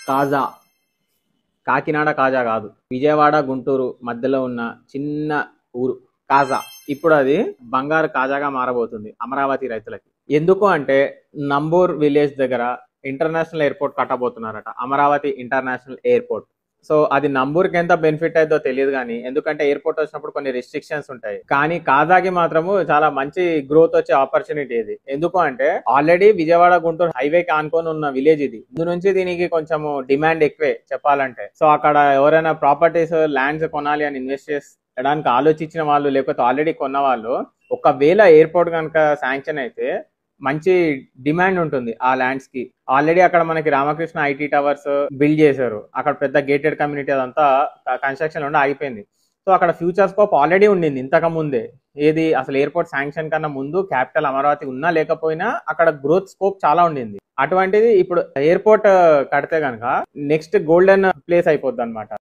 కాజా, కాకినాడ కాజా కాదు, విజయవాడ గుంటూరు మధ్యలో ఉన్న చిన్న ఊరు కాజా. ఇప్పుడు అది బంగారు కాజాగా మారబోతుంది అమరావతి రైతులకి. ఎందుకు అంటే నంబూర్ విలేజ్ దగ్గర ఇంటర్నేషనల్ ఎయిర్పోర్ట్ కట్టబోతున్నారట, అమరావతి ఇంటర్నేషనల్ ఎయిర్పోర్ట్. సో అది నంబూర్కి ఎంత బెనిఫిట్ అయిద్దో తెలియదు కానీ, ఎందుకంటే ఎయిర్పోర్ట్ వచ్చినప్పుడు కొన్ని రిస్ట్రిక్షన్స్ ఉంటాయి. కానీ కాజాకి మాత్రము చాలా మంచి గ్రోత్ వచ్చే ఆపర్చునిటీ ఇది. ఎందుకు అంటే ఆల్రెడీ విజయవాడ గుంటూరు హైవేకి ఆనుకొని ఉన్న విలేజ్ ఇది. ముందు నుంచి దీనికి కొంచెం డిమాండ్ ఎక్కువే చెప్పాలంటే. సో అక్కడ ఎవరైనా ప్రాపర్టీస్ ల్యాండ్స్ కొనాలి అని ఇన్వెస్ట్ చేయడానికి ఆలోచించిన వాళ్ళు, లేకపోతే ఆల్రెడీ కొన్న వాళ్ళు, ఒకవేళ ఎయిర్పోర్ట్ కనుక శాంక్షన్ అయితే మంచి డిమాండ్ ఉంటుంది ఆ ల్యాండ్స్ కి. ఆల్రెడీ అక్కడ మనకి రామకృష్ణ ఐటీ టవర్స్ బిల్డ్ చేశారు. అక్కడ పెద్ద గేటెడ్ కమ్యూనిటీ అదంతా కన్స్ట్రక్షన్ ఉండి ఆగిపోయింది. సో అక్కడ ఫ్యూచర్ స్కోప్ ఆల్రెడీ ఉండింది ఇంతకు ముందే. ఏది అసలు ఎయిర్పోర్ట్ శాంక్షన్ కన్నా ముందు క్యాపిటల్ అమరావతి ఉన్నా లేకపోయినా అక్కడ గ్రోత్ స్కోప్ చాలా ఉండింది. అటువంటిది ఇప్పుడు ఎయిర్పోర్ట్ కడితే కనుక నెక్స్ట్ గోల్డెన్ ప్లేస్ అయిపోద్ది అనమాట.